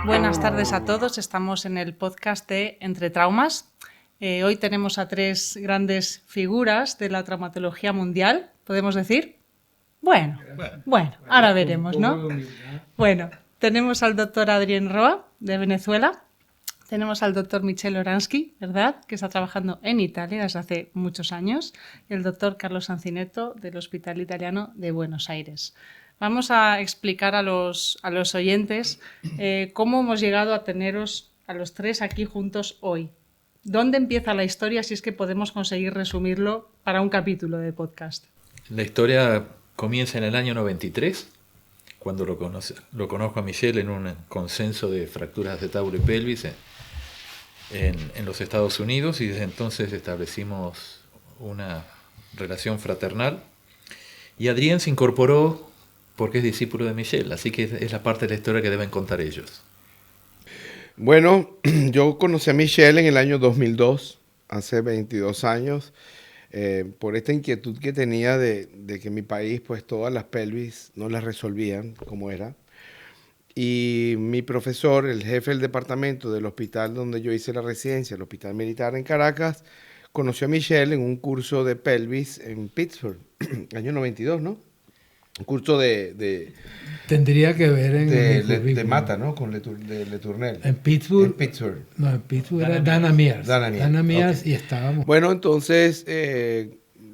Buenas tardes a todos, estamos en el podcast de Entre Traumas. Hoy tenemos a tres grandes figuras de la traumatología mundial, ¿podemos decir? Bueno, ahora veremos, ¿no? Bueno, tenemos al doctor Adrien Roa, de Venezuela. Tenemos al doctor Michel Oransky, ¿verdad?, que está trabajando en Italia desde hace muchos años, y el doctor Carlos Sancineto, del Hospital Italiano de Buenos Aires. Vamos a explicar a los oyentes cómo hemos llegado a teneros a los tres aquí juntos hoy. ¿Dónde empieza la historia, si es que podemos conseguir resumirlo para un capítulo de podcast? La historia comienza en el año 93, cuando lo conozco a Michel en un consenso de fracturas de acetabulo y pelvis en los Estados Unidos, y desde entonces establecimos una relación fraternal. Y Adrien se incorporó porque es discípulo de Michel, así que es la parte de la historia que deben contar ellos. Bueno, yo conocí a Michel en el año 2002, hace 22 años, por esta inquietud que tenía de que en mi país pues todas las pelvis no las resolvían como era. Y mi profesor, el jefe del departamento del hospital donde yo hice la residencia, el Hospital Militar en Caracas, conoció a Michel en un curso de pelvis en Pittsburgh, año 92, ¿no? Un curso Tendría que ver de Mata, ¿no? Con Le Tournelle. En Pittsburgh. En Pittsburgh. No, en Pittsburgh era Dana Mears. Okay. Y estábamos. Bueno, entonces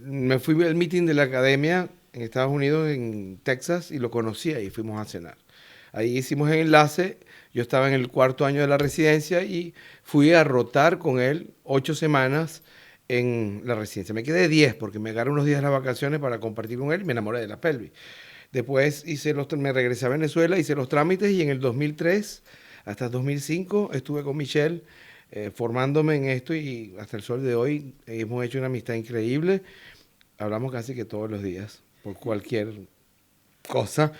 me fui al meeting de la academia en Estados Unidos, en Texas, y lo conocí y fuimos a cenar. Ahí hicimos el enlace. Yo estaba en el 4º año de la residencia y fui a rotar con él 8 semanas en la residencia. Me quedé 10 porque me agarré unos días de las vacaciones para compartir con él y me enamoré de la pelvis. Después me regresé a Venezuela, hice los trámites y en el 2003 hasta el 2005 estuve con Michel formándome en esto, y hasta el sol de hoy hemos hecho una amistad increíble. Hablamos casi que todos los días por cualquier cosa.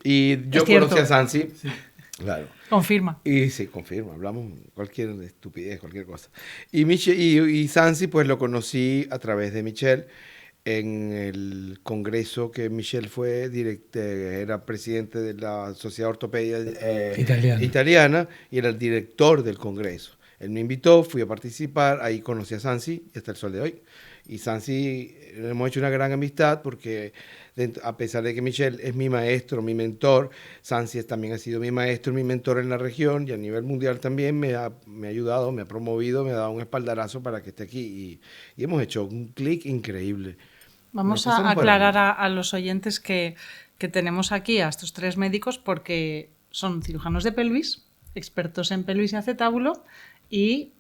Y yo conocí a Sansi. Sí. Claro. Confirma. Y sí, confirma. Hablamos cualquier estupidez, cualquier cosa. Y Sansi pues lo conocí a través de Michel en el congreso que Michel fue era presidente de la Sociedad Ortopedia Italiana y era el director del congreso. Él me invitó, fui a participar, ahí conocí a Sansi y hasta el sol de hoy. Y Sansi hemos hecho una gran amistad porque a pesar de que Michel es mi maestro, mi mentor, Sansi también ha sido mi maestro, mi mentor en la región y a nivel mundial también me ha ayudado, me ha promovido, me ha dado un espaldarazo para que esté aquí y hemos hecho un clic increíble. Vamos a aclarar a los oyentes que tenemos aquí a estos tres médicos porque son cirujanos de pelvis, expertos en pelvis y acetábulo, y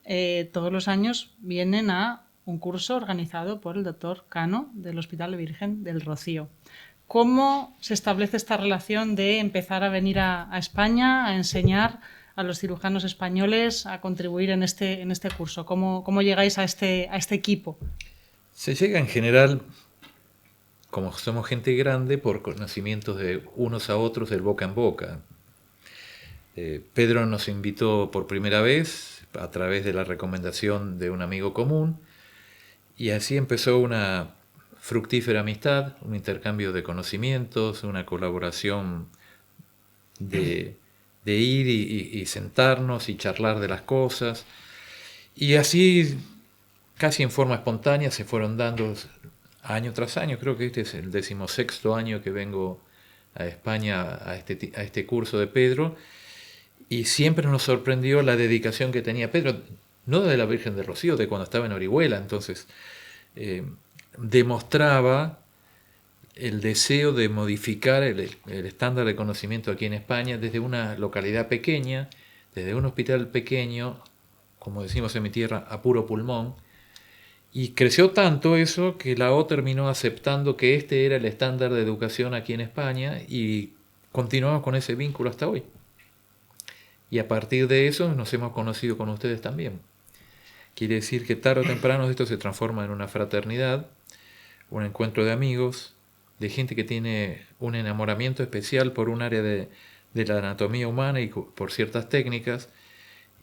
todos los años vienen a un curso organizado por el doctor Cano del Hospital Virgen del Rocío. ¿Cómo se establece esta relación de empezar a venir a España a enseñar a los cirujanos españoles a contribuir en este curso? ¿Cómo llegáis a este equipo? Se llega en general, como somos gente grande, por conocimientos de unos a otros, del boca en boca. Pedro nos invitó por primera vez a través de la recomendación de un amigo común, y así empezó una fructífera amistad, un intercambio de conocimientos, una colaboración de ir y sentarnos y charlar de las cosas. Y así, casi en forma espontánea, se fueron dando año tras año. Creo que este es el 16º año que vengo a España a este curso de Pedro. Y siempre nos sorprendió la dedicación que tenía Pedro, no de la Virgen del Rocío, de cuando estaba en Orihuela. Entonces, demostraba el deseo de modificar el estándar de conocimiento aquí en España desde una localidad pequeña, desde un hospital pequeño, como decimos en mi tierra, a puro pulmón. Y creció tanto eso que la O terminó aceptando que este era el estándar de educación aquí en España, y continuamos con ese vínculo hasta hoy. Y a partir de eso nos hemos conocido con ustedes también. Quiere decir que tarde o temprano esto se transforma en una fraternidad, un encuentro de amigos, de gente que tiene un enamoramiento especial por un área de la anatomía humana y por ciertas técnicas,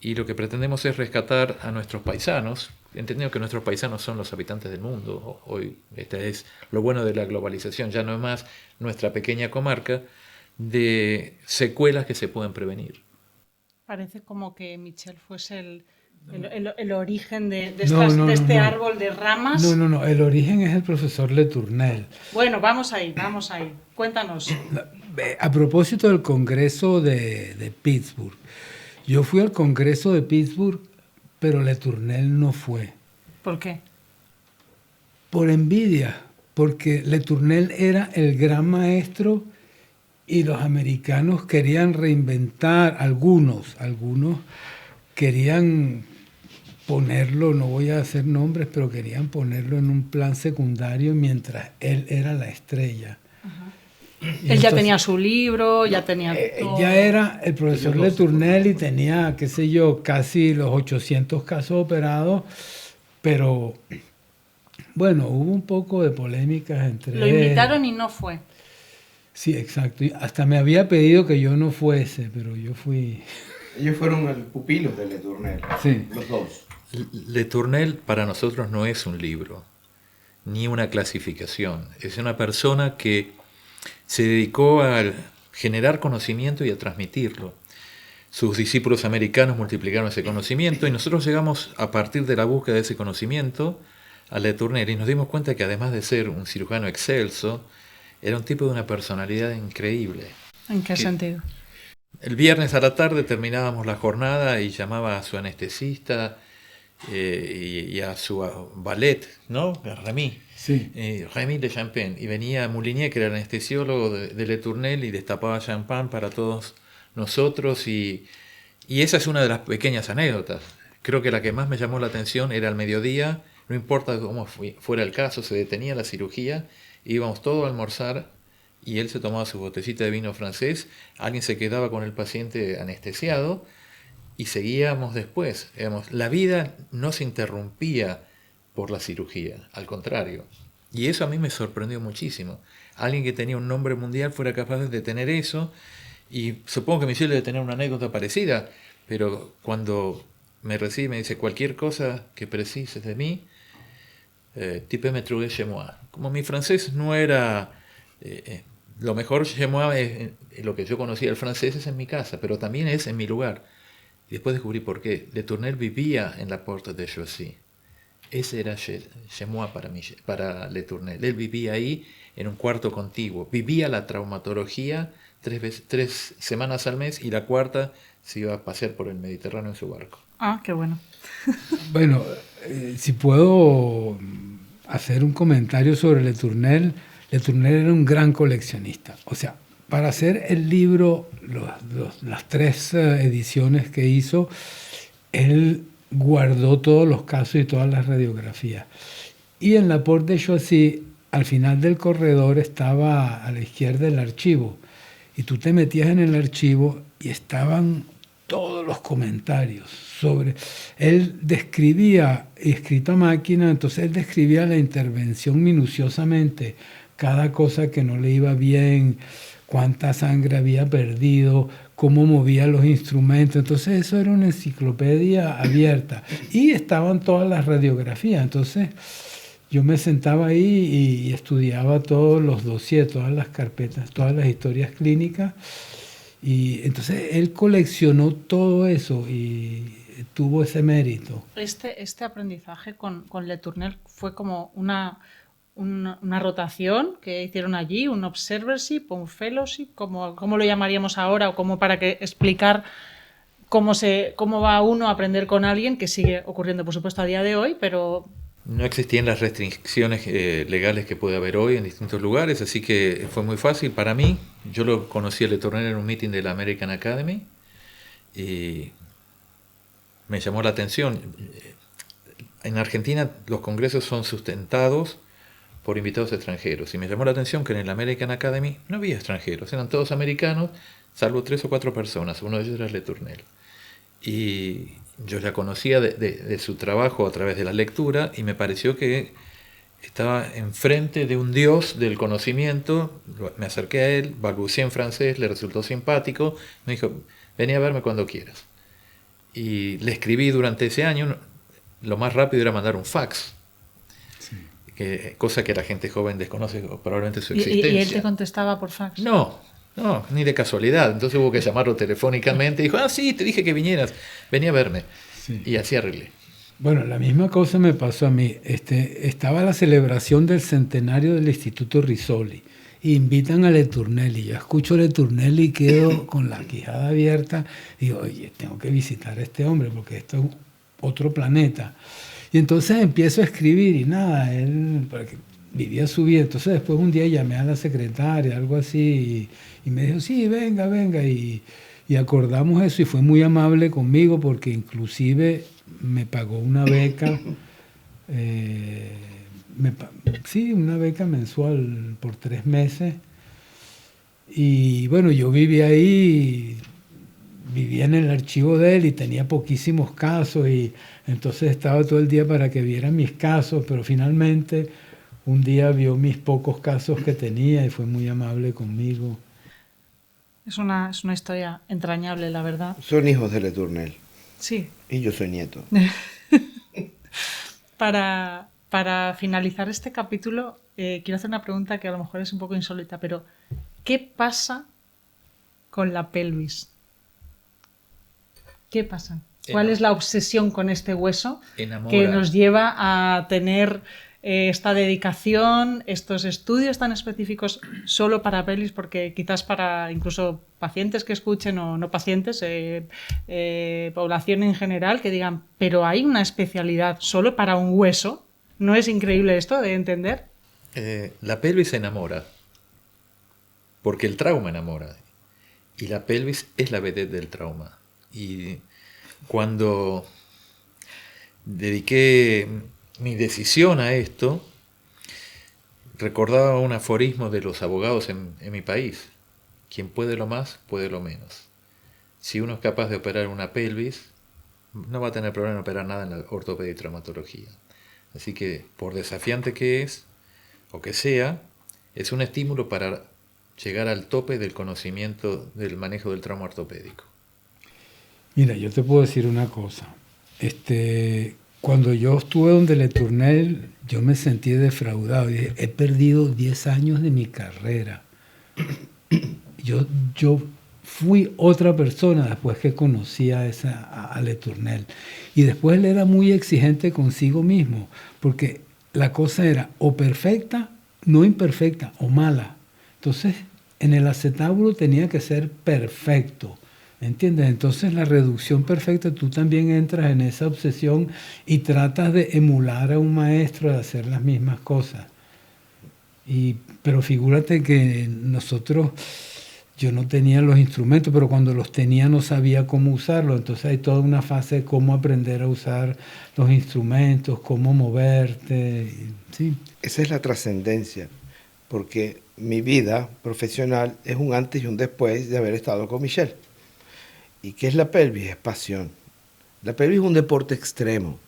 y lo que pretendemos es rescatar a nuestros paisanos, entendiendo que nuestros paisanos son los habitantes del mundo. Hoy este es lo bueno de la globalización, ya no es más nuestra pequeña comarca, de secuelas que se pueden prevenir. Parece como que Michel fuese el origen de este árbol de ramas. No, el origen es el profesor Letournel. Bueno, vamos ahí. Cuéntanos. A propósito del Congreso de Pittsburgh, yo fui al Congreso de Pittsburgh, pero Letournel no fue. ¿Por qué? Por envidia, porque Letournel era el gran maestro y los americanos querían reinventar, algunos querían ponerlo, no voy a hacer nombres, pero querían ponerlo en un plan secundario mientras él era la estrella. Él ya tenía su libro, ya tenía todo. Ya era el profesor Letournel y tenía, qué sé yo, casi los 800 casos operados, pero bueno, hubo un poco de polémicas entre Lo invitaron y no fue. Sí, exacto. Y hasta me había pedido que yo no fuese, pero yo fui. Ellos fueron pupilos de Letournel, sí. Los dos. Letournel para nosotros no es un libro, ni una clasificación. Es una persona que se dedicó a generar conocimiento y a transmitirlo. Sus discípulos americanos multiplicaron ese conocimiento y nosotros llegamos a partir de la búsqueda de ese conocimiento a Letournel y nos dimos cuenta que además de ser un cirujano excelso, era un tipo de una personalidad increíble. ¿En qué sentido? El viernes a la tarde terminábamos la jornada y llamaba a su anestesista y a su ballet, ¿no? Remy. Sí. Remy de Champagne. Y venía Moulinier, que era el anestesiólogo de Letournel, y destapaba champán para todos nosotros. Y esa es una de las pequeñas anécdotas. Creo que la que más me llamó la atención era al mediodía, no importa cómo fuera el caso, se detenía la cirugía, íbamos todos a almorzar y él se tomaba su botecita de vino francés, alguien se quedaba con el paciente anestesiado y seguíamos después. Digamos, la vida no se interrumpía por la cirugía, al contrario. Y eso a mí me sorprendió muchísimo. Alguien que tenía un nombre mundial fuera capaz de tener eso, y supongo que Michel debe tener una anécdota parecida, pero cuando me recibe me dice cualquier cosa que precises de mí, tu peux me trouver chez moi. Como mi francés no era lo mejor, chez moi es lo que yo conocía el francés es en mi casa, pero también es en mi lugar. Y después descubrí por qué. Letournel vivía en la Porte de Choisy. Ese era chez moi para Letournel. Él vivía ahí en un cuarto contiguo. Vivía la traumatología 3 semanas al mes y la cuarta se iba a pasear por el Mediterráneo en su barco. Ah, qué bueno. Bueno, si puedo hacer un comentario sobre Letournel. Letournel era un gran coleccionista. O sea, para hacer el libro, las 3 ediciones que hizo, él guardó todos los casos y todas las radiografías. Y en la Porte de Choisy, al final del corredor, estaba a la izquierda el archivo. Y tú te metías en el archivo y estaban todos los comentarios sobre... Él describía, escrito a máquina, entonces él describía la intervención minuciosamente, cada cosa que no le iba bien, cuánta sangre había perdido, cómo movía los instrumentos. Entonces eso era una enciclopedia abierta. Y estaban todas las radiografías. Entonces yo me sentaba ahí y estudiaba todos los dossiers, todas las carpetas, todas las historias clínicas. Y entonces él coleccionó todo eso y tuvo ese mérito. Este aprendizaje con Letournel fue como una rotación que hicieron allí, un observership, un fellowship, ¿cómo lo llamaríamos ahora? O como para explicar cómo va uno a aprender con alguien, que sigue ocurriendo, por supuesto, a día de hoy, pero... No existían las restricciones legales que puede haber hoy en distintos lugares, así que fue muy fácil para mí. Yo lo conocí a Letournel en un meeting de la American Academy y me llamó la atención. En Argentina los congresos son sustentados por invitados extranjeros y me llamó la atención que en el American Academy no había extranjeros, eran todos americanos, salvo 3 o 4 personas, uno de ellos era Letournel. Y yo ya conocía de su trabajo a través de la lectura y me pareció que estaba enfrente de un dios del conocimiento. Me acerqué a él, balbuceé en francés, le resultó simpático, me dijo, vení a verme cuando quieras. Y le escribí durante ese año, lo más rápido era mandar un fax, cosa que la gente joven desconoce probablemente su existencia. ¿Y él te contestaba por fax? No, No, ni de casualidad. Entonces hubo que llamarlo telefónicamente. Dijo, sí, te dije que vinieras. Venía a verme. Sí. Y así arreglé. Bueno, la misma cosa me pasó a mí. Estaba la celebración del centenario del Instituto Rizzoli. Y invitan a Letournel. Y yo escucho a Letournel y quedo con la quijada abierta. Y digo, oye, tengo que visitar a este hombre porque esto es otro planeta. Y entonces empiezo a escribir y nada, él vivía su vida. Entonces después un día llamé a la secretaria, algo así, y me dijo, sí, venga. Y acordamos eso y fue muy amable conmigo porque inclusive me pagó una beca, sí, una beca mensual por 3 meses. Y bueno, yo vivía ahí, vivía en el archivo de él y tenía poquísimos casos y entonces estaba todo el día para que vieran mis casos, pero finalmente un día vio mis pocos casos que tenía y fue muy amable conmigo. Es una historia entrañable, la verdad. Son hijos de Letournel. Sí. Y yo soy nieto. Para finalizar este capítulo, quiero hacer una pregunta que a lo mejor es un poco insólita, pero ¿qué pasa con la pelvis? ¿Qué pasa? ¿Cuál es la obsesión con este hueso que nos lleva a tener esta dedicación, estos estudios tan específicos solo para pelvis? Porque quizás para incluso pacientes que escuchen o no pacientes, población en general, que digan, pero hay una especialidad solo para un hueso. ¿No es increíble esto de entender? La pelvis se enamora, porque el trauma enamora. Y la pelvis es la vedette del trauma. Y cuando dediqué mi decisión a esto, recordaba un aforismo de los abogados en mi país. Quien puede lo más, puede lo menos. Si uno es capaz de operar una pelvis, no va a tener problema en operar nada en la ortopedia y traumatología. Así que, por desafiante que es, o que sea, es un estímulo para llegar al tope del conocimiento del manejo del trauma ortopédico. Mira, yo te puedo decir una cosa. Cuando yo estuve donde Letournel, yo me sentí defraudado. Dije, he perdido 10 años de mi carrera. Yo fui otra persona después que conocí a Letournel. Y después él era muy exigente consigo mismo, porque la cosa era o perfecta, no imperfecta, o mala. Entonces, en el acetábulo tenía que ser perfecto. ¿Entiendes? Entonces la reducción perfecta, tú también entras en esa obsesión y tratas de emular a un maestro, de hacer las mismas cosas. Pero figúrate que yo no tenía los instrumentos, pero cuando los tenía no sabía cómo usarlos. Entonces hay toda una fase de cómo aprender a usar los instrumentos, cómo moverte. ¿Sí? Esa es la trascendencia, porque mi vida profesional es un antes y un después de haber estado con Michel. ¿Y qué es la pelvis? Es pasión. La pelvis es un deporte extremo,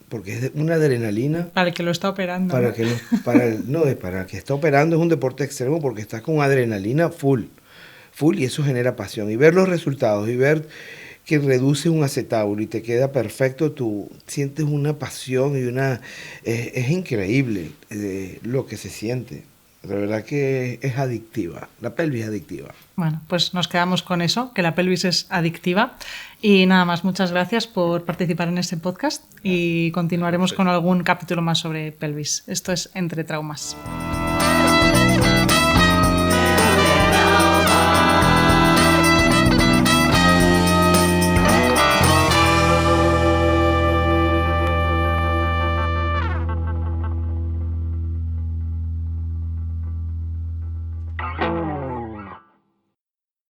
porque es una adrenalina. Para el que lo está operando. Para el que está operando es un deporte extremo porque estás con adrenalina full, y eso genera pasión. Y ver los resultados y ver que reduce un acetábulo y te queda perfecto, tú sientes una pasión y es increíble lo que se siente. La verdad que es adictiva, la pelvis es adictiva. Bueno, pues nos quedamos con eso, que la pelvis es adictiva. Y nada más, muchas gracias por participar en este podcast y continuaremos con algún capítulo más sobre pelvis. Esto es Entre Traumas.